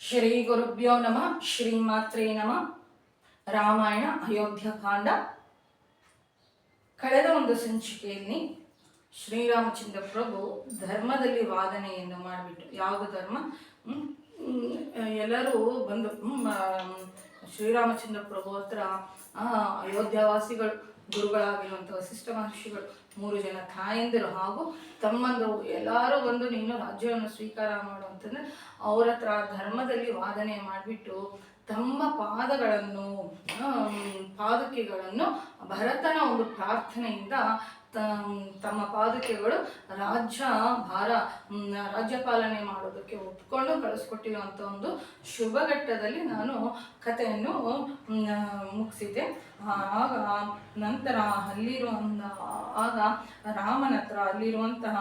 ಶ್ರೀ ಗುರುಭ್ಯೋ ನಮಃ. ಶ್ರೀಮಾತ್ರೇ ನಮಃ. ರಾಮಾಯಣ ಅಯೋಧ್ಯಕಾಂಡ. ಕಳೆದ ಒಂದು ಸಂಚಿಕೆಯಲ್ಲಿ ಶ್ರೀರಾಮಚಂದ್ರ ಪ್ರಭು ಧರ್ಮದಲ್ಲಿ ವಾದನೆಯನ್ನು ಮಾಡಿಬಿಟ್ಟು, ಯಾವುದು ಧರ್ಮ, ಎಲ್ಲರೂ ಬಂದು ಶ್ರೀರಾಮಚಂದ್ರ ಪ್ರಭು ಹತ್ರ ಅಯೋಧ್ಯವಾಸಿಗಳು, ಗುರುಗಳಾಗಿರುವಂಥ ವಸಿಷ್ಠ ಮಹರ್ಷಿಗಳು, 3 ಜನ ತಾಯಂದಿರು ಹಾಗೂ ತಮ್ಮಂದರು ಎಲ್ಲರೂ ಬಂದು ನೀನು ರಾಜ್ಯವನ್ನು ಸ್ವೀಕಾರ ಮಾಡು ಅಂತಂದ್ರೆ ಅವ್ರ ಹತ್ರ ಧರ್ಮದಲ್ಲಿ ವಾದನೆ ಮಾಡಿಬಿಟ್ಟು ತಮ್ಮ ಪಾದುಕೆಗಳನ್ನು ಭರತನ ಒಂದು ಪ್ರಾರ್ಥನೆಯಿಂದ ತಮ್ಮ ಪಾದುಕೆಗಳು ರಾಜ್ಯಪಾಲನೆ ಮಾಡೋದಕ್ಕೆ ಒಪ್ಕೊಂಡು ಕಳಿಸ್ಕೊಟ್ಟಿರುವಂಥ ಒಂದು ಶುಭಘಟ್ಟದಲ್ಲಿ ನಾನು ಕಥೆಯನ್ನು ಮುಗಿಸಿದ್ದೆ. ಆಗ ನಂತರ ಆಗ ರಾಮನ ಹತ್ರ ಅಲ್ಲಿರುವಂತಹ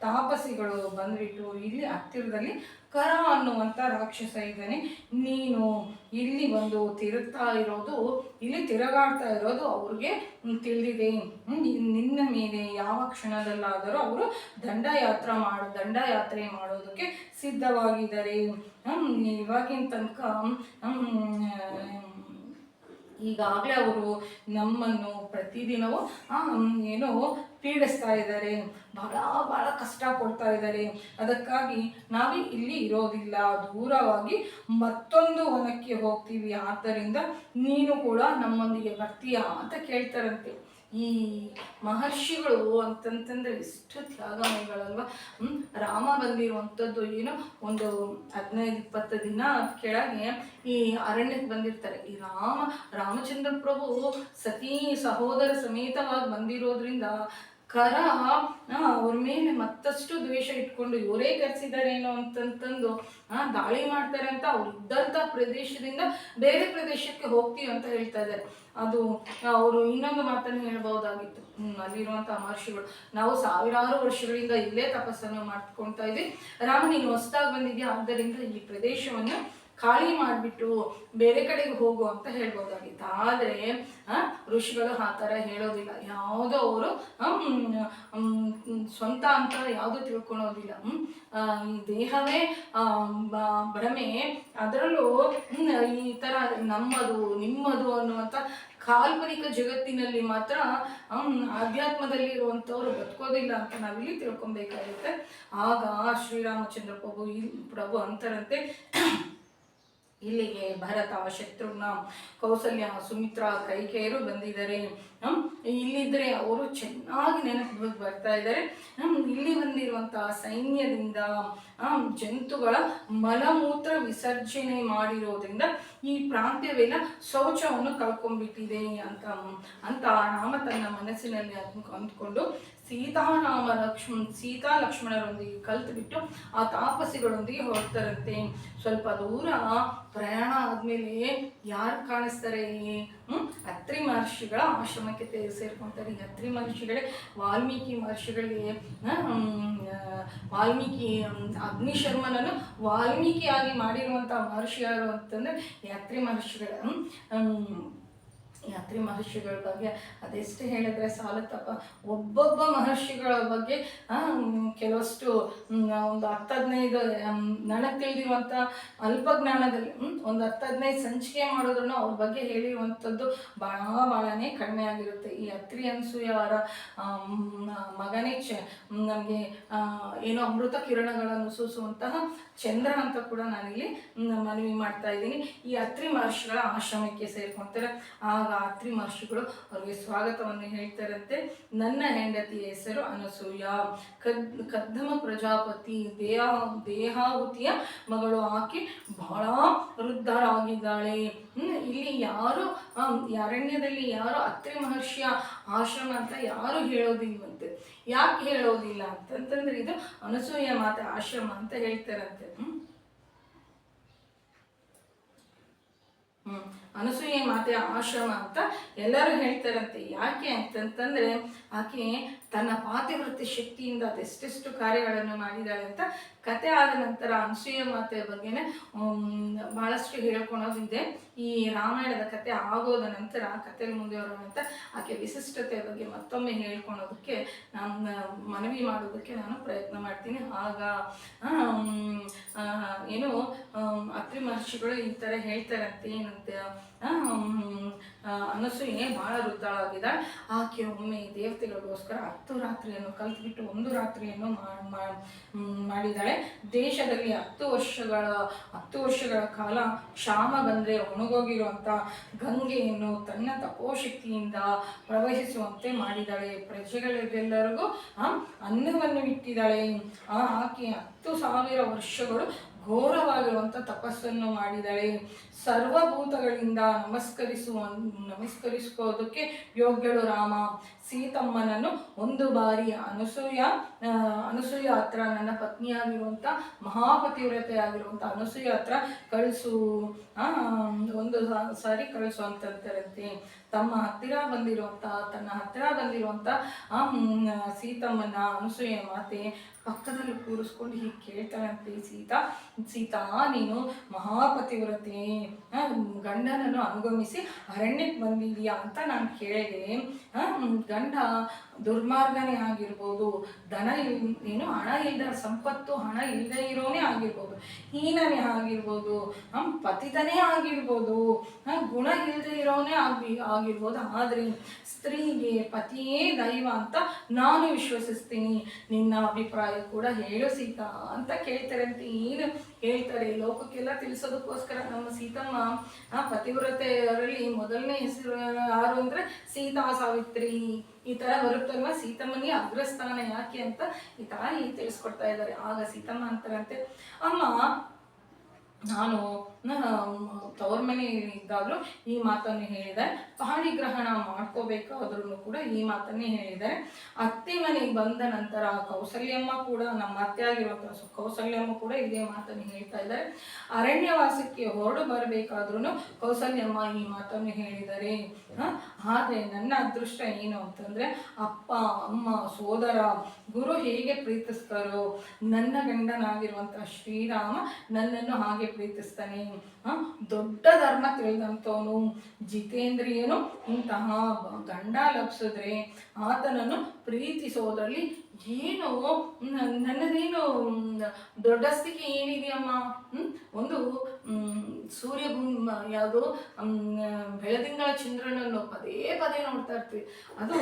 ತಾಪಸಿಗಳು ಬಂದ್ಬಿಟ್ಟು, ಇಲ್ಲಿ ಹತ್ತಿರದಲ್ಲಿ ಕರ ಅನ್ನುವಂಥ ರಾಕ್ಷಸ ಇದ್ದಾನೆ, ನೀನು ಇಲ್ಲಿ ಬಂದು ತಿರುಗಾಡ್ತಾ ಇರೋದು ಅವ್ರಿಗೆ ತಿಳಿದಿದೆ, ನಿನ್ನ ಮೇಲೆ ಯಾವ ಕ್ಷಣದಲ್ಲಾದರೂ ಅವರು ದಂಡಯಾತ್ರೆ ಮಾಡೋದಕ್ಕೆ ಸಿದ್ಧವಾಗಿದ್ದಾರೆ. ಇವಾಗಿನ ತನಕ ಈಗಾಗಲೇ ಅವರು ನಮ್ಮನ್ನು ಪ್ರತಿದಿನವೂ ಪೀಡಿಸ್ತಾ ಇದ್ದಾರೆ, ಬಹಳ ಕಷ್ಟ ಕೊಡ್ತಾ ಇದ್ದಾರೆ. ಅದಕ್ಕಾಗಿ ನಾವೇ ಇಲ್ಲಿ ಇರೋದಿಲ್ಲ, ದೂರವಾಗಿ ಮತ್ತೊಂದು ವನಕ್ಕೆ ಹೋಗ್ತೀವಿ, ಆದ್ದರಿಂದ ನೀನು ಕೂಡ ನಮ್ಮೊಂದಿಗೆ ಬರ್ತೀಯಾ ಅಂತ ಕೇಳ್ತಾರಂತೆ. ಈ ಮಹರ್ಷಿಗಳು ಅಂತಂತಂದ್ರೆ ಎಷ್ಟು ತ್ಯಾಗಮಯಗಳಲ್ವ. ರಾಮ ಬಂದಿರುವಂಥದ್ದು ಒಂದು 15-20 ದಿನ ಕೆಳಗೆ ಈ ಅರಣ್ಯಕ್ಕೆ ಬಂದಿರ್ತಾರೆ. ಈ ರಾಮಚಂದ್ರ ಪ್ರಭು ಸತೀ ಸಹೋದರ ಸಮೇತವಾಗಿ ಬಂದಿರೋದ್ರಿಂದ ಕರ ಅವ್ರ ಮೇಲೆ ಮತ್ತಷ್ಟು ದ್ವೇಷ ಇಟ್ಕೊಂಡು ಇವರೇ ಕರೆಸಿದಾರೇನೋ ಅಂತಂತಂದು ದಾಳಿ ಮಾಡ್ತಾರೆ ಅಂತ ಅವ್ರು ಇದ್ದಂಥ ಪ್ರದೇಶದಿಂದ ಬೇರೆ ಪ್ರದೇಶಕ್ಕೆ ಹೋಗ್ತೀವಿ ಅಂತ ಹೇಳ್ತಾ ಇದ್ದಾರೆ. ಅದು ಅವರು ಇನ್ನೊಂದು ಮಾತನ್ನು ಹೇಳ್ಬಹುದಾಗಿತ್ತು. ಅಲ್ಲಿರುವಂಥ ಮಹರ್ಷಿಗಳು, ನಾವು ಸಾವಿರಾರು ವರ್ಷಗಳಿಂದ ಇಲ್ಲೇ ತಪಸ್ಸನ್ನು ಮಾಡ್ಕೊಳ್ತಾ ಇದ್ವಿ, ರಾಮ ನೀನು ಹೊಸದಾಗಿ ಬಂದಿದ್ಯಾ, ಆದ್ದರಿಂದ ಈ ಪ್ರದೇಶವನ್ನು ಖಾಲಿ ಮಾಡಿಬಿಟ್ಟು ಬೇರೆ ಕಡೆಗೆ ಹೋಗು ಅಂತ ಹೇಳ್ಬೋದಾಗಿತ್ತು. ಆದರೆ ಋಷಿಗಳು ಆ ಥರ ಹೇಳೋದಿಲ್ಲ. ಯಾವುದೋ ಅವರು ಸ್ವಂತ ಅಂತ ಯಾವುದೂ ತಿಳ್ಕೊಳೋದಿಲ್ಲ. ಈ ದೇಹವೇ ಭ್ರಮೆ, ಅದರಲ್ಲೂ ಈ ಥರ ನಮ್ಮದು ನಿಮ್ಮದು ಅನ್ನುವಂಥ ಕಾಲ್ಪನಿಕ ಜಗತ್ತಿನಲ್ಲಿ ಮಾತ್ರ ಆಧ್ಯಾತ್ಮದಲ್ಲಿ ಇರುವಂಥವ್ರು ಬದುಕೋದಿಲ್ಲ ಅಂತ ನಾವಿಲ್ಲಿ ತಿಳ್ಕೊಬೇಕಾಗುತ್ತೆ. ಆಗ ಶ್ರೀರಾಮಚಂದ್ರ ಪ್ರಭು ಅಂತಾರಂತೆ, ಇಲ್ಲಿಗೆ ಭರತ, ಶತ್ರುಘ್ನ, ಕೌಸಲ್ಯ, ಸುಮಿತ್ರಾ, ಕೈಕೇಯರು ಬಂದಿದ್ದಾರೆ. ಇಲ್ಲಿದ್ರೆ ಅವರು ಚೆನ್ನಾಗಿ ನೆನಪು ಬರ್ತಾ ಇದ್ದಾರೆ. ಇಲ್ಲಿ ಬಂದಿರುವಂತಹ ಸೈನ್ಯದಿಂದ ಜಂತುಗಳ ಮಲಮೂತ್ರ ವಿಸರ್ಜನೆ ಮಾಡಿರೋದ್ರಿಂದ ಈ ಪ್ರಾಂತ್ಯವೆಲ್ಲ ಶೌಚವನ್ನು ಕಳ್ಕೊಂಡ್ಬಿಟ್ಟಿದೆ ಅಂತ ರಾಮ ತನ್ನ ಮನಸ್ಸಿನಲ್ಲಿ ಅಂದ್ಕೊಂಡು ಸೀತಾ ಲಕ್ಷ್ಮಣರೊಂದಿಗೆ ಕಲ್ತುಬಿಟ್ಟು ಆ ತಾಪಸಿಗಳೊಂದಿಗೆ ಹೊರಡ್ತಾರಂತೆ. ಸ್ವಲ್ಪ ದೂರ ಪ್ರಯಾಣ ಆದ್ಮೇಲೆ ಯಾರು ಕಾಣಿಸ್ತಾರೆ? ಅತ್ರಿ ಮಹರ್ಷಿಗಳ ಆಶ್ರಮಕ್ಕೆ ಸೇರ್ಕೊಂತಾರೆ. ಈ ಅತ್ರಿ ಮಹರ್ಷಿಗಳೇ ವಾಲ್ಮೀಕಿ ಮಹರ್ಷಿಗಳಿಗೆ ಅಗ್ನಿಶರ್ಮನನ್ನು ವಾಲ್ಮೀಕಿಯಾಗಿ ಮಾಡಿರುವಂಥ ಮಹರ್ಷಿ ಯಾರು ಅಂತಂದ್ರೆ ಅತ್ರಿ ಮಹರ್ಷಿಗಳ ಬಗ್ಗೆ ಅದೆಷ್ಟು ಹೇಳಿದ್ರೆ ಸಾಲತ್ತಪ್ಪ. ಒಬ್ಬೊಬ್ಬ ಮಹರ್ಷಿಗಳ ಬಗ್ಗೆ ಕೆಲವಷ್ಟು ಒಂದು 10-15 ನನಗೆ ತಿಳಿದಿರುವಂಥ ಅಲ್ಪ ಜ್ಞಾನದಲ್ಲಿ ಒಂದು 10-15 ಸಂಚಿಕೆ ಮಾಡಿದ್ರು ಅವ್ರ ಬಗ್ಗೆ ಹೇಳಿರುವಂಥದ್ದು ಭಾಳನೇ ಕಡಿಮೆ ಆಗಿರುತ್ತೆ. ಈ ಅತ್ರಿ ಅನಸೂಯ ಅವರ ಮಗನೇ ನಮಗೆ ಏನೋ ಅಮೃತ ಕಿರಣಗಳನ್ನು ಸೂಸುವಂತಹ ಚಂದ್ರ ಅಂತ ಕೂಡ ನಾನಿಲ್ಲಿ ಮನವಿ ಮಾಡ್ತಾ ಇದ್ದೀನಿ. ಈ ಅತ್ರಿ ಮಹರ್ಷಿಗಳ ಆಶ್ರಮಕ್ಕೆ ಸೇರ್ಕೊಳ್ತಾರೆ. ಆಗ ಅತ್ರಿ ಮಹರ್ಷಿಗಳು ಅವ್ರಿಗೆ ಸ್ವಾಗತವನ್ನು ಹೇಳ್ತಾರಂತೆ. ನನ್ನ ಹೆಂಡತಿಯ ಹೆಸರು ಅನಸೂಯ, ಕದ್ದಮ ಪ್ರಜಾಪತಿ ದೇಹಾಹುತಿಯ ಮಗಳು, ಆಕೆ ಬಹಳ ವೃದ್ಧರಾಗಿದ್ದಾಳೆ. ಇಲ್ಲಿ ಯಾರು ಅರಣ್ಯದಲ್ಲಿ ಯಾರು ಅತ್ರಿ ಮಹರ್ಷಿಯ ಆಶ್ರಮ ಅಂತ ಯಾರು ಹೇಳೋದಿಲ್ವಂತೆ. ಯಾಕೆ ಹೇಳೋದಿಲ್ಲ ಅಂತಂತಂದ್ರೆ ಇದು ಅನಸೂಯ ಮಾತೆ ಆಶ್ರಮ ಅಂತ ಹೇಳ್ತಾರಂತೆ. ಅನಸೂಯ ಮಾತೆ ಆಶ್ರಮ ಅಂತ ಎಲ್ಲರೂ ಹೇಳ್ತಾರಂತೆ. ಯಾಕೆ ಅಂತಂತಂದ್ರೆ ಆಕೆ ತನ್ನ ಪಾತಿವೃತ್ಯ ಶಕ್ತಿಯಿಂದ ಅದೆಷ್ಟೆಷ್ಟು ಕಾರ್ಯಗಳನ್ನು ಮಾಡಿದ್ದಾಳೆ ಅಂತ ಕತೆ ಆದ ನಂತರ ಅನಸೂಯ ಮಾತೆಯ ಬಗ್ಗೆನೇ ಬಹಳಷ್ಟು ಹೇಳ್ಕೊಳೋದಿದೆ. ಈ ರಾಮಾಯಣದ ಕತೆ ಆಗೋದ ನಂತರ ಕಥೆಯಲ್ಲಿ ಮುಂದೆ ಬರೋ ನಂತರ ಆಕೆ ವಿಶಿಷ್ಟತೆಯ ಬಗ್ಗೆ ಮತ್ತೊಮ್ಮೆ ಹೇಳ್ಕೊಳೋದಕ್ಕೆ ನಾನು ಮನವಿ ಮಾಡೋದಕ್ಕೆ ನಾನು ಪ್ರಯತ್ನ ಮಾಡ್ತೀನಿ. ಆಗ ಏನು ಅತ್ರಿ ಮಹರ್ಷಿಗಳು ಈ ಥರ ಹೇಳ್ತಾರಂತೆ ಏನಂತೆ, ಅನಸೂಯೆ ಬಹಳ ವೃದ್ಧಳಾಗಿದ್ದಾಳೆ, ಆಕೆ ಒಮ್ಮೆ ದೇವತೆಗಳಿಗೋಸ್ಕರ 10 ರಾತ್ರಿಯನ್ನು ಕಲ್ತ್ಬಿಟ್ಟು 1 ರಾತ್ರಿಯನ್ನು ಮಾಡಿದ್ದಾಳೆ. ದೇಶದಲ್ಲಿ 10 ವರ್ಷಗಳ ಕಾಲ ಕ್ಷಾಮ ಬಂದರೆ ಒಣಗೋಗಿರುವಂಥ ಗಂಗೆಯನ್ನು ತನ್ನ ತಪೋಶಕ್ತಿಯಿಂದ ಪ್ರವಹಿಸುವಂತೆ ಮಾಡಿದ್ದಾಳೆ. ಪ್ರಜೆಗಳಿಗೆಲ್ಲರಿಗೂ ಅನ್ನವನ್ನು ಇಟ್ಟಿದ್ದಾಳೆ. ಆಕೆ 10,000 ವರ್ಷಗಳು ಘೋರವಾಗಿರುವಂಥ ತಪಸ್ಸನ್ನು ಮಾಡಿದ್ದಾಳೆ. ಸರ್ವಭೂತಗಳಿಂದ ನಮಸ್ಕರಿಸ್ಕೋದಕ್ಕೆ ಯೋಗ್ಯಳು. ರಾಮ ಸೀತಮ್ಮನನ್ನು ಒಂದು ಬಾರಿ ಅನಸೂಯ ಹತ್ರ, ನನ್ನ ಪತ್ನಿಯಾಗಿರುವಂಥ ಮಹಾಪತಿವ್ರತೆಯಾಗಿರುವಂಥ ಅನಸೂಯ ಹತ್ರ ಕಳಿಸು, ಒಂದು ಸಾರಿ ಕಳಿಸು ಅಂತಂತಾರಂತೆ. ತನ್ನ ಹತ್ತಿರ ಬಂದಿರುವಂಥ ಸೀತಮ್ಮನ ಅನಸೂಯ ಮಾತೆ ಪಕ್ಕದಲ್ಲಿ ಕೂರಿಸ್ಕೊಂಡು ಹೀಗೆ ಕೇಳ್ತಾಳಂತೆ, ಸೀತಾ ನೀನು ಮಹಾಪತಿವ್ರತೆ, ಗಂಡನನ್ನು ಅನುಗಮಿಸಿ ಅರಣ್ಯಕ್ಕೆ ಬಂದಿದೀಯಾ ಅಂತ ನಾನು ಕೇಳಿದೆ. ಗಂಡ ದುರ್ಮಾರ್ಗನೇ ಆಗಿರ್ಬೋದು, ಹಣ ಇಲ್ಲದ ಸಂಪತ್ತು, ಹಣ ಇಲ್ಲದೆ ಇರೋನೇ ಆಗಿರ್ಬೋದು, ಹೀನನೇ ಆಗಿರ್ಬೋದು, ಪತಿತನೇ ಆಗಿರ್ಬೋದು, ಗುಣ ಇಲ್ಲದೆ ಇರೋನೇ ಆಗಿರ್ಬೋದು. ಆದರೆ ಸ್ತ್ರೀಗೆ ಪತಿಯೇ ದೈವ ಅಂತ ನಾನು ವಿಶ್ವಸಿಸ್ತೀನಿ. ನಿನ್ನ ಅಭಿಪ್ರಾಯ ಕೂಡ ಹೇಳು ಸೀತಾ ಅಂತ ಕೇಳ್ತಾರಂತೆ. ಏನು ಹೇಳ್ತಾರೆ ಲೋಕಕ್ಕೆಲ್ಲ ತಿಳಿಸೋದಕ್ಕೋಸ್ಕರ ನಮ್ಮ ಸೀತಮ್ಮ ಪತಿವ್ರತೆಯರಲ್ಲಿ ಮೊದಲನೇ ಹೆಸರು ಯಾರು ಅಂದರೆ ಸೀತಾ ಸಾವಿತ್ರಿ. ಈ ಥರ ಬರುತ್ತಲ್ವ, ಸೀತಮ್ಮನಿಗೆ ಅಗ್ರಸ್ಥಾನ ಯಾಕೆ ಅಂತ ಈ ತಾಯಿ ತಿಳಿಸ್ಕೊಡ್ತಾ ಇದ್ದಾರೆ. ಆಗ ಸೀತಮ್ಮ ಅಂತಾರಂತೆ, ಅಮ್ಮ ನಾನು ತವ್ರ ಮನೆಯಲ್ಲಿ ಇದ್ದಾಗಲೂ ಈ ಮಾತನ್ನು ಹೇಳಿದ್ದಾರೆ, ಪಾಣಿಗ್ರಹಣ ಮಾಡ್ಕೋಬೇಕಾದ್ರೂ ಕೂಡ ಈ ಮಾತನ್ನೇ ಹೇಳಿದ್ದಾರೆ. ಅತ್ತೆ ಮನೆಗೆ ಬಂದ ನಂತರ ಕೌಸಲ್ಯಮ್ಮ ಕೂಡ, ನಮ್ಮ ಅತ್ತೆ ಆಗಿರುವಂಥ ಕೌಸಲ್ಯಮ್ಮ ಕೂಡ ಇದೇ ಮಾತನ್ನು ಹೇಳ್ತಾ ಇದ್ದಾರೆ. ಅರಣ್ಯವಾಸಕ್ಕೆ ಹೊರಡು ಬರಬೇಕಾದ್ರೂ ಕೌಸಲ್ಯಮ್ಮ ಈ ಮಾತನ್ನು ಹೇಳಿದ್ದಾರೆ. ಆದರೆ ನನ್ನ ಅದೃಷ್ಟ ಏನು ಅಂತಂದರೆ, ಅಪ್ಪ ಅಮ್ಮ ಸೋದರ ಗುರು ಹೇಗೆ ಪ್ರೀತಿಸ್ತಾರೋ ನನ್ನ ಗಂಡನಾಗಿರುವಂಥ ಶ್ರೀರಾಮ ನನ್ನನ್ನು ಹಾಗೆ ಪ್ರೀತಿಸ್ತಾನೆ. ದೊಡ್ಡ ಧರ್ಮ ತಿಳಿದಂಥವನು ಜಿತೇಂದ್ರಿಯನು ಇಂತಹ ಗಂಡ ಲಭಿಸಿದ್ರೆ ಆತನನ್ನು ಪ್ರೀತಿಸೋದ್ರಲ್ಲಿ ಏನು ನನ್ನದೇನು ದೊಡ್ಡಸ್ತಿಕೆ ಏನಿದೆಯಮ್ಮ. ಒಂದು ಸೂರ್ಯ ಯಾವುದು ಬೆಳದಿಂಗಳ ಚಂದ್ರನನ್ನು ಪದೇ ಪದೇ ನೋಡ್ತಾ ಇರ್ತೀವಿ. ಅದು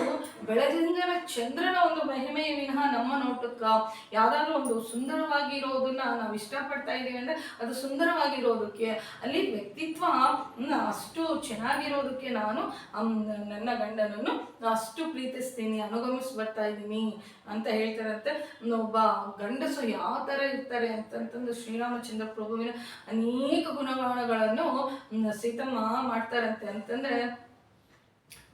ಬೆಳದಿಂಗಳ ಚಂದ್ರನ ಒಂದು ಮಹಿಮೆಯ ವಿನಃ ನಮ್ಮ ನೋಟಕ್ಕೆ ಯಾವುದಾದ್ರೂ ಒಂದು ಸುಂದರವಾಗಿರೋದನ್ನ ನಾವು ಇಷ್ಟಪಡ್ತಾ ಇದ್ದೀವಿ ಅಂದರೆ ಅದು ಸುಂದರವಾಗಿರೋದಕ್ಕೆ, ಅಲ್ಲಿ ವ್ಯಕ್ತಿತ್ವ ಅಷ್ಟು ಚೆನ್ನಾಗಿರೋದಕ್ಕೆ ನಾನು ನನ್ನ ಗಂಡನನ್ನು ಅಷ್ಟು ಪ್ರೀತಿಸ್ತೀನಿ, ಅನುಗಮಿಸಿ ಬರ್ತಾ ಇದ್ದೀನಿ ಅಂತ ಹೇಳ್ತಾರಂತೆ. ಒಬ್ಬ ಗಂಡಸು ಯಾವ ಥರ ಇರ್ತಾರೆ ಅಂತಂತಂದು ಶ್ರೀರಾಮಚಂದ್ರ ಪ್ರಭುವಿನ ಅನೇಕ ಗುಣಗಳನ್ನು ಸೀತಮ್ಮ ಮಾಡ್ತಾರಂತೆ. ಅಂತಂದರೆ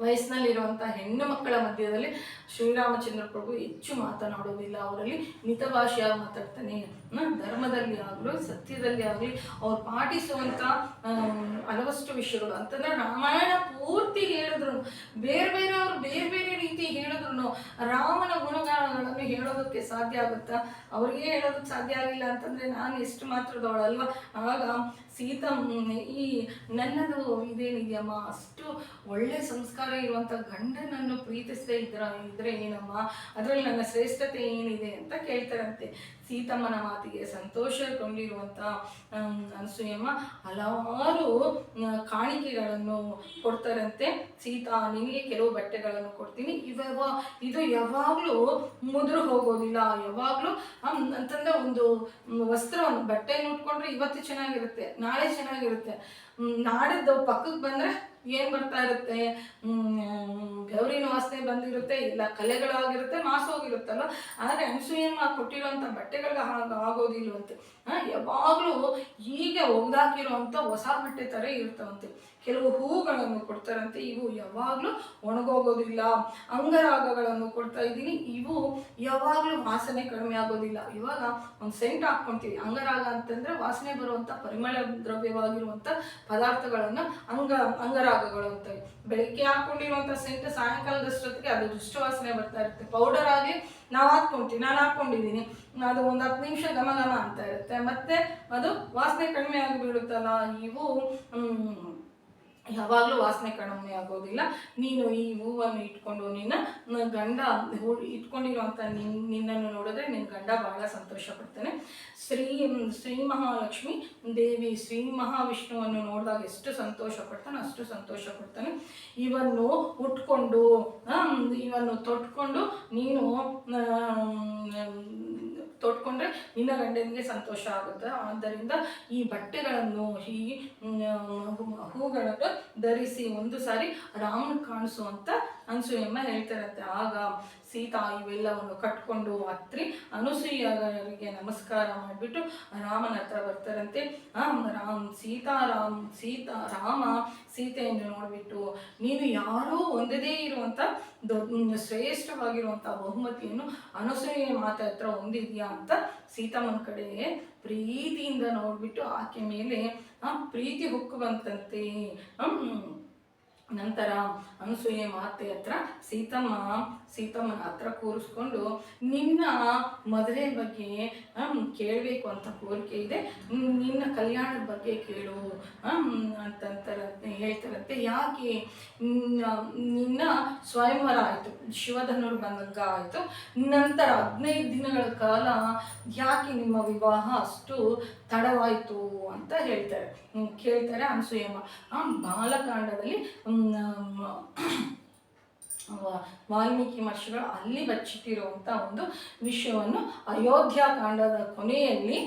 ವಯಸ್ಸಿನಲ್ಲಿರುವಂಥ ಹೆಣ್ಣು ಮಕ್ಕಳ ಮಧ್ಯದಲ್ಲಿ ಶ್ರೀರಾಮಚಂದ್ರ ಪ್ರಭು ಹೆಚ್ಚು ಮಾತನಾಡೋದಿಲ್ಲ, ಅವರಲ್ಲಿ ಮಿತಭಾಷೆಯಾಗಿ ಮಾತಾಡ್ತಾನೆ. ಧರ್ಮದಲ್ಲಿ ಆಗಲಿ ಸತ್ಯದಲ್ಲಿ ಆಗಲಿ ಅವ್ರು ಪಾಟಿಸುವಂಥ ಹಲವಷ್ಟು ವಿಷಯಗಳು ಅಂತಂದರೆ ರಾಮಾಯಣ ಪೂರ್ತಿ ಹೇಳಿದ್ರು, ಬೇರೆಯವರು ಬೇರೆ ಬೇರೆ ರೀತಿ ಹೇಳಿದ್ರು ರಾಮನ ಗುಣಗಳನ್ನು ಹೇಳೋದಕ್ಕೆ ಸಾಧ್ಯ ಆಗುತ್ತಾ? ಅವ್ರಿಗೆ ಹೇಳೋದಕ್ಕೆ ಸಾಧ್ಯ ಆಗಿಲ್ಲ ಅಂತಂದರೆ ನಾನು ಎಷ್ಟು ಮಾತ್ರದವಳಲ್ವ. ಆಗ ಈ ನನ್ನದು ಇದೇನಿದೆಯಮ್ಮ, ಅಷ್ಟು ಒಳ್ಳೆ ಸಂಸ್ಕಾರ ಇರುವಂಥ ಗಂಡನನ್ನು ಪ್ರೀತಿಸದೇ ಇದ್ರೆ ಏನಮ್ಮ, ಅದರಲ್ಲಿ ನನ್ನ ಶ್ರೇಷ್ಠತೆ ಏನಿದೆ ಅಂತ ಕೇಳ್ತಾರಂತೆ. ಸೀತಮ್ಮನ ಮಾತಿಗೆ ಸಂತೋಷಗೊಂಡಿರುವಂಥ ಅನಸೂಯಮ್ಮ ಹಲವಾರು ಕಾಣಿಕೆಗಳನ್ನು ಕೊಡ್ತಾರಂತೆ. ಸೀತಾ ನಿನಗೆ ಕೆಲವು ಬಟ್ಟೆಗಳನ್ನು ಕೊಡ್ತೀನಿ, ಇದು ಯಾವಾಗಲೂ ಮುದುರು ಹೋಗೋದಿಲ್ಲ, ಯಾವಾಗಲೂ ಅಂತಂದ್ರೆ ಒಂದು ವಸ್ತ್ರವನ್ನು ಬಟ್ಟೆಯನ್ನು ಉಟ್ಕೊಂಡ್ರೆ ಇವತ್ತು ಚೆನ್ನಾಗಿರುತ್ತೆ, ನಾಳೆ ಚೆನ್ನಾಗಿರುತ್ತೆ, ನಾಡಿದ್ದು ಪಕ್ಕಕ್ಕೆ ಬಂದರೆ ಏನು ಬರ್ತಾ ಇರುತ್ತೆ, ಗೌರಿನ ವಾಸನೆ ಬಂದಿರುತ್ತೆ, ಇಲ್ಲ ಕಲೆಗಳಾಗಿರುತ್ತೆ, ಮಾಸೋಗಿರುತ್ತಲ್ಲ. ಆದರೆ ಅನಸೂಯಮ್ಮ ಕೊಟ್ಟಿರೋಂಥ ಬಟ್ಟೆಗಳಿಗೆ ಆಗೋದಿಲ್ವಂತೆ. ಯಾವಾಗಲೂ ಹೀಗೆ ಒಗ್ದಾಕಿರೋವಂಥ ಹೊಸ ಬಟ್ಟೆ ಥರ ಇರ್ತಾವಂತೆ. ಕೆಲವು ಹೂಗಳನ್ನು ಕೊಡ್ತಾರಂತೆ, ಇವು ಯಾವಾಗಲೂ ಒಣಗೋಗೋದಿಲ್ಲ. ಅಂಗರಾಗಗಳನ್ನು ಕೊಡ್ತಾ ಇದ್ದೀನಿ, ಇವು ಯಾವಾಗಲೂ ವಾಸನೆ ಕಡಿಮೆ ಆಗೋದಿಲ್ಲ. ಇವಾಗ ಒಂದು ಸೆಂಟ್ ಹಾಕ್ಕೊಂತೀವಿ, ಅಂಗರಾಗ ಅಂತಂದರೆ ವಾಸನೆ ಬರುವಂಥ ಪರಿಮಳ ದ್ರವ್ಯವಾಗಿರುವಂಥ ಪದಾರ್ಥಗಳನ್ನು ಅಂಗರಾಗಗಳು ಅಂತವೆ. ಬೆಳಗ್ಗೆ ಹಾಕ್ಕೊಂಡಿರುವಂಥ ಸೆಂಟ್ ಸಾಯಂಕಾಲದಷ್ಟೊತ್ತಿಗೆ ಅದು ದುಷ್ಟವಾಸನೆ ಬರ್ತಾ ಇರುತ್ತೆ. ಪೌಡರ್ ಆಗಲಿ ನಾವು ಹಾಕ್ಕೊಂತೀವಿ, ನಾನು ಹಾಕ್ಕೊಂಡಿದ್ದೀನಿ, ಅದು ಒಂದು 10 ನಿಮಿಷ ಘಮ ಘಮ ಅಂತ ಇರುತ್ತೆ, ಮತ್ತೆ ಅದು ವಾಸನೆ ಕಡಿಮೆ ಆಗಿಬಿಡುತ್ತಲ್ಲ. ಇವು ಯಾವಾಗಲೂ ವಾಸನೆ ಕಡಿಮೆ ಆಗೋದಿಲ್ಲ. ನೀನು ಈ ಹೂವನ್ನು ಇಟ್ಕೊಂಡು ನಿನ್ನ ಗಂಡ ಇಟ್ಕೊಂಡಿರುವಂಥ ನಿನ್ನನ್ನು ನೋಡಿದ್ರೆ ನಿನ್ನ ಗಂಡ ಬಹಳ ಸಂತೋಷ ಪಡ್ತಾನೆ. ಶ್ರೀ ಮಹಾಲಕ್ಷ್ಮಿ ದೇವಿ ಶ್ರೀ ಮಹಾವಿಷ್ಣುವನ್ನು ನೋಡಿದಾಗ ಎಷ್ಟು ಸಂತೋಷ ಪಡ್ತಾನೆ ಅಷ್ಟು ಸಂತೋಷ ಪಡ್ತಾನೆ. ಇವನ್ನು ಉಟ್ಕೊಂಡು ಇವನ್ನು ತೊಟ್ಕೊಂಡು ನೀನು ತೊಟ್ಕೊಂಡ್ರೆ ನಿನ್ನ ಗಂಡನಿಗೆ ಸಂತೋಷ ಆಗುತ್ತೆ. ಆದ್ದರಿಂದ ಈ ಬಟ್ಟೆಗಳನ್ನು ಈ ಹೂಗಳನ್ನು ಧರಿಸಿ ಒಂದು ಸಾರಿ ರಾಮನ ಕಾಣಿಸುವಂತ ಅನಸೂಯಮ್ಮ ಹೇಳ್ತಾರಂತೆ. ಆಗ ಸೀತಾ ಇವೆಲ್ಲವನ್ನು ಕಟ್ಕೊಂಡು ಹತ್ರಿ ಅನಸೂಯರಿಗೆ ನಮಸ್ಕಾರ ಮಾಡಿಬಿಟ್ಟು ರಾಮನ ಹತ್ರ ಬರ್ತಾರಂತೆ. ರಾಮ ಸೀತೆಯನ್ನು ನೋಡಿಬಿಟ್ಟು, ನೀನು ಯಾರೋ ಒಂದೇ ಇರುವಂಥ ಶ್ರೇಷ್ಠವಾಗಿರುವಂಥ ಬಹುಮತಿಯನ್ನು ಅನಸೂಯ ಮಾತೆ ಹತ್ರ ಹೊಂದಿದ್ಯಾ ಅಂತ ಸೀತಮ್ಮನ ಕಡೆ ಪ್ರೀತಿಯಿಂದ ನೋಡ್ಬಿಟ್ಟು ಆಕೆ ಮೇಲೆ ಪ್ರೀತಿ ಹೊಕ್ಕು ಬಂತಂತೆ. ನಂತರ ಅನಸೂಯೆ ಮಾತೆ ಹತ್ರ ಸೀತಮ್ಮನ ಹತ್ರ ಕೂರಿಸ್ಕೊಂಡು, ನಿನ್ನ ಮದುವೆ ಬಗ್ಗೆ ಕೇಳಬೇಕು ಅಂತ ಕೋರಿಕೆ ಇದೆ, ನಿನ್ನ ಕಲ್ಯಾಣದ ಬಗ್ಗೆ ಕೇಳು ಹೇಳ್ತಾರಂತೆ. ಯಾಕೆ? ನಿನ್ನ ಸ್ವಯಂವರ ಆಯಿತು, ಶಿವಧನುರ್ಭಂಗ ಆಯಿತು, ನಂತರ 15 ದಿನಗಳ ಕಾಲ ಯಾಕೆ ನಿಮ್ಮ ವಿವಾಹ ಅಷ್ಟು ತಡವಾಯಿತು ಅಂತ ಕೇಳ್ತಾರೆ ಅನಸೂಯಮ್ಮ. ಬಾಲಕಾಂಡದಲ್ಲಿ ವಾಲ್ಮೀಕಿ ಮಹರ್ಷಿಗಳು ಅಲ್ಲಿ ಬಚ್ಚಿಟ್ಟಿರುವಂಥ ಒಂದು ವಿಷಯವನ್ನು ಅಯೋಧ್ಯಾಕಾಂಡದ ಕೊನೆಯಲ್ಲಿ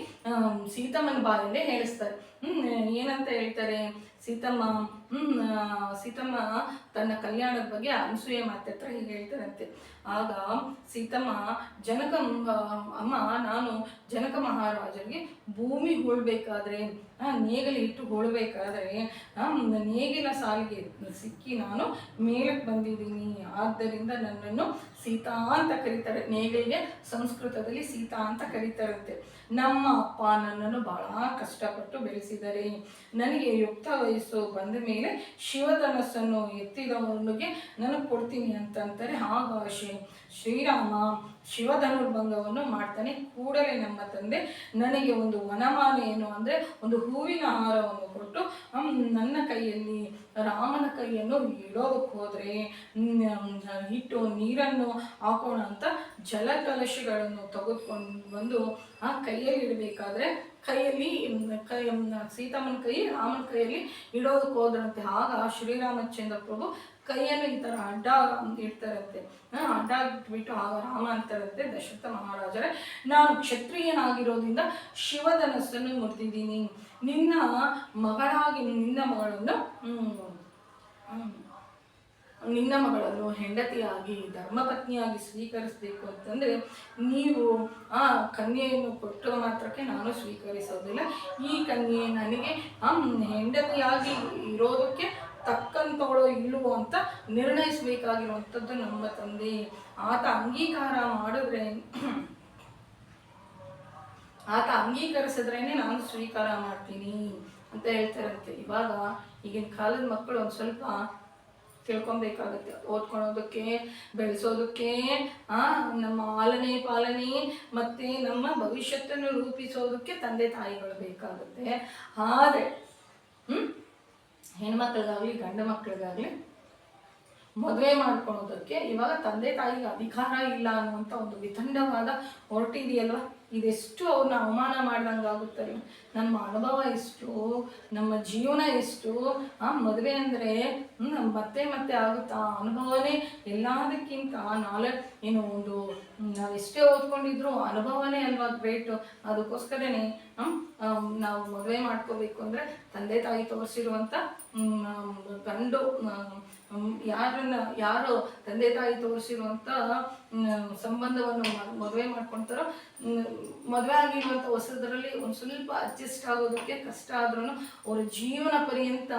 ಸೀತಮ್ಮನ ಬಾಯಲ್ಲೇ ಹೇಳಿಸ್ತಾರೆ. ಏನಂತ ಹೇಳ್ತಾರೆ? ಸೀತಮ್ಮ ತನ್ನ ಕಲ್ಯಾಣದ ಬಗ್ಗೆ ಅನಸೂಯ ಮಾತೆ ಹತ್ರ ಹೀಗೆ ಹೇಳ್ತಾರಂತೆ. ಆಗ ಸೀತಮ್ಮ ಅಮ್ಮ, ನಾನು ಜನಕ ಮಹಾರಾಜರಿಗೆ ಭೂಮಿ ಹೂಳ್ಬೇಕಾದ್ರೆ, ನೇಗಿಲು ಇಟ್ಟು ಹೂಳ್ಬೇಕಾದ್ರೆ ನೇಗಿಲ ಸಾಲಿಗೆ ಸಿಕ್ಕಿ ನಾನು ಮೇಲಕ್ಕೆ ಬಂದಿದ್ದೀನಿ. ಆದ್ದರಿಂದ ನನ್ನನ್ನು ಸೀತಾ ಅಂತ ಕರೀತಾರೆ. ನೇಗಿಲಿಗೆ ಸಂಸ್ಕೃತದಲ್ಲಿ ಸೀತಾ ಅಂತ ಕರೀತಾರಂತೆ. ನಮ್ಮ ಅಪ್ಪ ನನ್ನನ್ನು ಬಹಳ ಕಷ್ಟಪಟ್ಟು ಬೆಳೆಸಿದರೆ, ನನಗೆ ಯುಕ್ತ ವಯಸ್ಸು ಬಂದ ಮೇಲೆ ಶಿವಧನಸ್ಸನ್ನು ಎತ್ತಿದವನಿಗೆ ನನಗೆ ಕೊಡ್ತೀನಿ ಅಂತಂತಾರೆ. ಹಾಗಾಗಿ ಶ್ರೀರಾಮ ಶಿವಧನುರ್ಭಂಗವನ್ನು ಮಾಡ್ತಾನೆ. ಕೂಡಲೇ ನಮ್ಮ ತಂದೆ ನನಗೆ ಒಂದು ವನಮಾಲೆಯನ್ನು ಅಂದರೆ ಒಂದು ಹೂವಿನ ಹಾರವನ್ನು ಕೊಟ್ಟು ನನ್ನ ಕೈಯಲ್ಲಿ ರಾಮನ ಕೈಯನ್ನು ಇಡೋದಕ್ಕೆ ಹೋದರೆ ಇಟ್ಟು ನೀರನ್ನು ಹಾಕೋಣ ಅಂತ ಜಲಕಲಶಗಳನ್ನು ತೆಗೆದುಕೊಂಡು ಬಂದು ಆ ಕೈಯಲ್ಲಿ ಇಡಬೇಕಾದ್ರೆ ಸೀತಮ್ಮನ ಕೈ ರಾಮನ ಕೈಯಲ್ಲಿ ಇಡೋದಕ್ಕೆ ಹೋದ್ರಂತೆ. ಆಗ ಶ್ರೀರಾಮಚಂದ್ರ ಪ್ರಭು ಕೈಯನ್ನು ಈ ಥರ ಅಡ್ಡ ಇಡ್ತಾರಂತೆ. ಅಡ್ಡ ಇಟ್ಬಿಟ್ಟು ಆಗ ರಾಮ ಅಂತಾರಂತೆ, ದಶರಥ ಮಹಾರಾಜರೇ, ನಾನು ಕ್ಷತ್ರಿಯನಾಗಿರೋದ್ರಿಂದ ಶಿವಧನಸ್ಸನ್ನು ಮುರಿದಿದ್ದೀನಿ. ನಿನ್ನ ಮಗಳನ್ನು ಹೆಂಡತಿಯಾಗಿ ಧರ್ಮಪತ್ನಿಯಾಗಿ ಸ್ವೀಕರಿಸಬೇಕು ಅಂತಂದರೆ ನೀವು ಆ ಕನ್ಯೆಯನ್ನು ಕೊಟ್ಟುವ ಮಾತ್ರಕ್ಕೆ ನಾನು ಸ್ವೀಕರಿಸೋದಿಲ್ಲ. ಈ ಕನ್ಯೆ ನನಗೆ ಹೆಂಡತಿಯಾಗಿ ಇರೋದಕ್ಕೆ ತಕ್ಕಂತವಳು ಇಲ್ಲವೋ ಅಂತ ನಿರ್ಣಯಿಸಬೇಕಾಗಿರುವಂಥದ್ದು ನಮ್ಮ ತಂದೆ. ಆತ ಅಂಗೀಕರಿಸಿದ್ರೇನೆ ನಾನು ಸ್ವೀಕಾರ ಮಾಡ್ತೀನಿ ಅಂತ ಹೇಳ್ತಾರಂತೆ. ಇವಾಗ ಈಗಿನ ಕಾಲದ ಮಕ್ಕಳು ಒಂದು ಸ್ವಲ್ಪ ತಿಳ್ಕೊಬೇಕಾಗುತ್ತೆ. ಓದ್ಕೊಳೋದಕ್ಕೆ, ಬೆಳೆಸೋದಕ್ಕೆ, ನಮ್ಮ ಪಾಲನೆ ಮತ್ತು ನಮ್ಮ ಭವಿಷ್ಯತ್ತನ್ನು ರೂಪಿಸೋದಕ್ಕೆ ತಂದೆ ತಾಯಿಗಳು ಬೇಕಾಗುತ್ತೆ. ಆದರೆ ಹೆಣ್ಮಕ್ಳಿಗಾಗಲಿ ಗಂಡು ಮಕ್ಕಳಿಗಾಗಲಿ ಮದುವೆ ಮಾಡ್ಕೊಳೋದಕ್ಕೆ ಇವಾಗ ತಂದೆ ತಾಯಿಗೆ ಅಧಿಕಾರ ಇಲ್ಲ ಅನ್ನುವಂಥ ಒಂದು ವಿತಂಡವಾದ ಹೊರಟಿದೆಯಲ್ವ, ಇದೆಷ್ಟು ಅವ್ರನ್ನ ಅವಮಾನ ಮಾಡ್ದಂಗೆ ಆಗುತ್ತಲ್ಲ. ನಮ್ಮ ಅನುಭವ ಎಷ್ಟು, ನಮ್ಮ ಜೀವನ ಎಷ್ಟು. ಮದುವೆ ಅಂದರೆ ಮತ್ತೆ ಆಗುತ್ತಾ ಅನುಭವನೇ ಎಲ್ಲದಕ್ಕಿಂತ ನಾವೆಷ್ಟೇ ಓದ್ಕೊಂಡಿದ್ರು ಅನುಭವನೇ ಅಲ್ವಾ ಗ್ರೇಟು. ಅದಕ್ಕೋಸ್ಕರನೇ ನಾವು ಮದುವೆ ಮಾಡ್ಕೋಬೇಕು ಅಂದರೆ ತಂದೆ ತಾಯಿ ತೋರಿಸಿರುವಂಥ ಯಾರು ತಂದೆ ತಾಯಿ ತೋರಿಸಿರುವಂಥ ಸಂಬಂಧವನ್ನು ಮದುವೆ ಮಾಡ್ಕೊಳ್ತಾರೋ, ಮದುವೆ ಆಗಿರುವಂಥ ಹೊಸದರಲ್ಲಿ ಒಂದು ಸ್ವಲ್ಪ ಅಡ್ಜಸ್ಟ್ ಆಗೋದಕ್ಕೆ ಕಷ್ಟ ಆದ್ರೂ ಅವರ ಜೀವನ ಪರ್ಯಂತ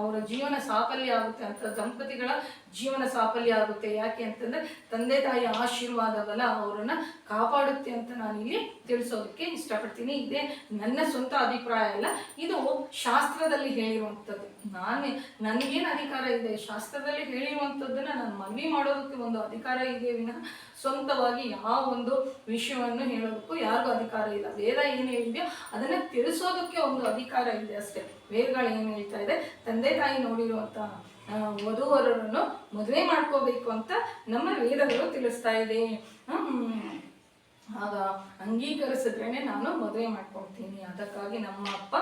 ಅವರ ಜೀವನ ಸಾಫಲ್ಯ ಆಗುತ್ತೆ ಅಂತ, ದಂಪತಿಗಳ ಜೀವನ ಸಾಫಲ್ಯ ಆಗುತ್ತೆ. ಯಾಕೆ ಅಂತಂದರೆ ತಂದೆ ತಾಯಿ ಆಶೀರ್ವಾದ ಬಲ ಅವರನ್ನು ಕಾಪಾಡುತ್ತೆ ಅಂತ ನಾನಿಲ್ಲಿ ತಿಳಿಸೋದಕ್ಕೆ ಇಷ್ಟಪಡ್ತೀನಿ. ಇದೇ ನನ್ನ ಸ್ವಂತ ಅಭಿಪ್ರಾಯ ಅಲ್ಲ, ಇದು ಶಾಸ್ತ್ರದಲ್ಲಿ ಹೇಳಿರುವಂಥದ್ದು. ನನಗೇನು ಅಧಿಕಾರ ಇದೆ? ಶಾಸ್ತ್ರದಲ್ಲಿ ಹೇಳಿರುವಂಥದ್ದನ್ನು ನಾನು ಮನವಿ ಮಾಡೋದಕ್ಕೆ ಒಂದು ಅಧಿಕಾರ ಇದೆ ವಿನ ಸ್ವಂತವಾಗಿ ಯಾವ ಒಂದು ವಿಷಯವನ್ನು ಹೇಳೋದಕ್ಕೂ ಯಾರಿಗೂ ಅಧಿಕಾರ ಇಲ್ಲ. ವೇದ ಏನು ಹೇಳಿದೆಯೋ ಅದನ್ನು ತಿಳಿಸೋದಕ್ಕೆ ಒಂದು ಅಧಿಕಾರ ಇದೆ ಅಷ್ಟೇ. ವೇದಗಳು ಏನು ಹೇಳ್ತಾ ಇದೆ, ತಂದೆ ತಾಯಿ ನೋಡಿರುವಂಥ ವಧುವರರನ್ನು ಮದುವೆ ಮಾಡ್ಕೋಬೇಕು ಅಂತ ನಮ್ಮ ವೇದಗಳು ತಿಳಿಸ್ತಾ ಇದೆ. ಆಗ ಅಂಗೀಕರಿಸಿದ್ರೇ ನಾನು ಮದುವೆ ಮಾಡ್ಕೊಳ್ತೀನಿ. ಅದಕ್ಕಾಗಿ ನಮ್ಮ ಅಪ್ಪ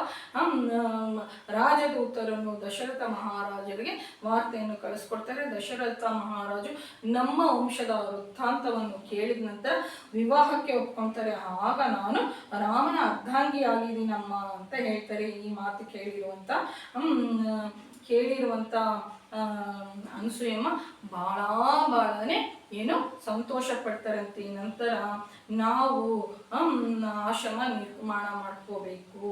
ರಾಜದೂತರನ್ನು ದಶರಥ ಮಹಾರಾಜರಿಗೆ ವಾರ್ತೆಯನ್ನು ಕಳಿಸ್ಕೊಡ್ತಾರೆ. ದಶರಥ ಮಹಾರಾಜು ನಮ್ಮ ವಂಶದ ವೃತ್ತಾಂತವನ್ನು ಕೇಳಿದ ನಂತರ ವಿವಾಹಕ್ಕೆ ಒಪ್ಕೊಳ್ತಾರೆ. ಆಗ ನಾನು ರಾಮನ ಅರ್ಧಾಂಗಿಯಾಗಿದ್ದೀನಮ್ಮ ಅಂತ ಹೇಳ್ತಾರೆ. ಈ ಮಾತು ಕೇಳಿರುವಂಥ ಅನಸೂಯಮ್ಮ ಭಾಳನೇ ಏನು ಸಂತೋಷ ಪಡ್ತಾರಂತೆ. ನಂತರ ನಾವು ಆಶ್ರಮ ನಿರ್ಮಾಣ ಮಾಡ್ಕೋಬೇಕು,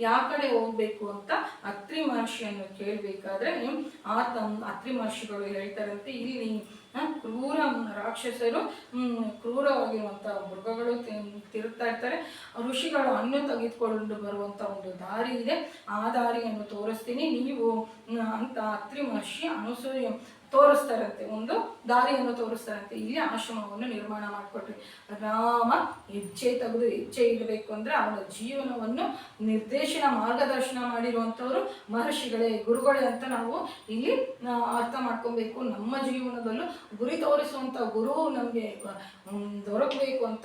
ಯಾವ ಕಡೆ ಹೋಗ್ಬೇಕು ಅಂತ ಅತ್ರಿ ಮಹರ್ಷಿಯನ್ನು ಕೇಳಬೇಕಾದ್ರೆ ಅತ್ರಿ ಮಹರ್ಷಿಗಳು ಹೇಳ್ತಾರಂತೆ, ಇಲ್ಲಿ ಕ್ರೂರ ರಾಕ್ಷಸರು, ಕ್ರೂರವಾಗಿರುವಂಥ ಮೃಗಗಳು ತಿರುಗ್ತಾ ಇರ್ತಾರೆ. ಋಷಿಗಳು ಅನ್ನು ತೆಗೆದುಕೊಂಡು ಬರುವಂಥ ಒಂದು ದಾರಿ ಇದೆ, ಆ ದಾರಿಯನ್ನು ತೋರಿಸ್ತೀನಿ ನೀವು ಅಂತ ಅತ್ರಿ ಮಹರ್ಷಿ ಅನಸೂಯ ತೋರಿಸ್ತಾರಂತೆ, ಒಂದು ದಾರಿಯನ್ನು ತೋರಿಸ್ತಾರಂತೆ. ಇಲ್ಲಿ ಆಶ್ರಮವನ್ನು ನಿರ್ಮಾಣ ಮಾಡಿಕೊಟ್ರಿ. ರಾಮ ಹೆಜ್ಜೆ ಇಡಬೇಕು ಅಂದರೆ ಅವನ ಜೀವನವನ್ನು ಮಾರ್ಗದರ್ಶನ ಮಾಡಿರುವಂಥವ್ರು ಮಹರ್ಷಿಗಳೇ, ಗುರುಗಳೇ ಅಂತ ನಾವು ಇಲ್ಲಿ ಅರ್ಥ ಮಾಡ್ಕೊಬೇಕು. ನಮ್ಮ ಜೀವನದಲ್ಲೂ ಗುರಿ ತೋರಿಸುವಂಥ ಗುರು ನಮಗೆ ದೊರಕಬೇಕು ಅಂತ,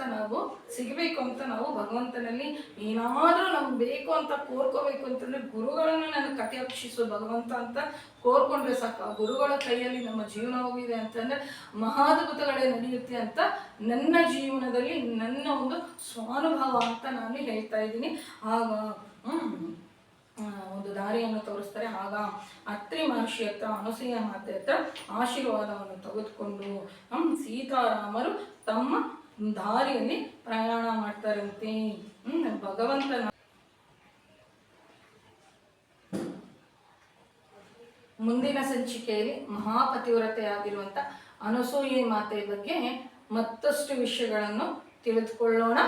ಸಿಗಬೇಕು ಅಂತ ನಾವು ಭಗವಂತನಲ್ಲಿ ಏನಾದರೂ ನಮ್ಗೆ ಬೇಕು ಅಂತ ಕೋರ್ಕೋಬೇಕು ಅಂತಂದರೆ ಗುರುಗಳನ್ನು ನನಗೆ ಕಟಿಯಕ್ಷಿಸು ಭಗವಂತ ಅಂತ ಕೋರ್ಕೊಂಡ್ರೆ ಸಾಕು. ಗುರುಗಳ ಕೈಯಲ್ಲಿ ನಮ್ಮ ಜೀವನ ಹೋಗಿದೆ ಅಂತಂದರೆ ಮಹಾದ್ಭುತಗಳೇ ನಡೆಯುತ್ತೆ ಅಂತ ನನ್ನ ಜೀವನದಲ್ಲಿ ನನ್ನ ಒಂದು ಸ್ವಾನುಭವ ಅಂತ ನಾನು ಹೇಳ್ತಾ ಇದ್ದೀನಿ. ಆಗ ಒಂದು ದಾರಿಯನ್ನು ತೋರಿಸ್ತಾರೆ. ಆಗ ಅತ್ರಿ ಮಹರ್ಷಿ ಹತ್ರ, ಅನಸೂಯ ಮಾತೆ ಹತ್ರ ಆಶೀರ್ವಾದವನ್ನು ತೆಗೆದುಕೊಂಡು ಸೀತಾರಾಮರು ತಮ್ಮ ದಾರಿಯಲ್ಲಿ ಪ್ರಯಾಣ ಮಾಡ್ತಾರಂತೆ. ಭಗವಂತನ ಮುಂದಿನ ಸಂಚಿಕೆಯಲ್ಲಿ ಮಹಾಪತಿವ್ರತೆಯಾಗಿರುವಂಥ ಅನಸೂಯೆ ಮಾತೆ ಬಗ್ಗೆ ಮತ್ತಷ್ಟು ವಿಷಯಗಳನ್ನು ತಿಳಿದುಕೊಳ್ಳೋಣ.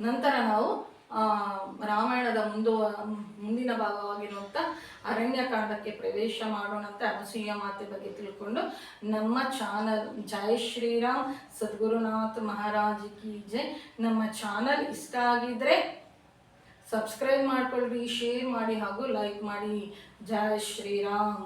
ನಂತರ ನಾವು ರಾಮಾಯಣದ ಮುಂದಿನ ಭಾಗವಾಗಿರುವಂಥ ಅರಣ್ಯಕಾಂಡಕ್ಕೆ ಪ್ರವೇಶ ಮಾಡೋಣ ಅಂತ ಅನಸೂಯ ಮಾತೆ ಬಗ್ಗೆ ತಿಳ್ಕೊಂಡು ನಮ್ಮ ಚಾನಲ್ ಜೈ ಶ್ರೀರಾಮ್ ಸದ್ಗುರುನಾಥ್ ಮಹಾರಾಜ್ ಕಿ ಜೈ. ನಮ್ಮ ಚಾನಲ್ ಇಷ್ಟ ಆಗಿದ್ರೆ ಸಬ್ಸ್ಕ್ರೈಬ್ ಮಾಡ್ಕೊಳ್ರಿ, ಶೇರ್ ಮಾಡಿ ಹಾಗೂ ಲೈಕ್ ಮಾಡಿ. ಜೈ ಶ್ರೀರಾಮ್.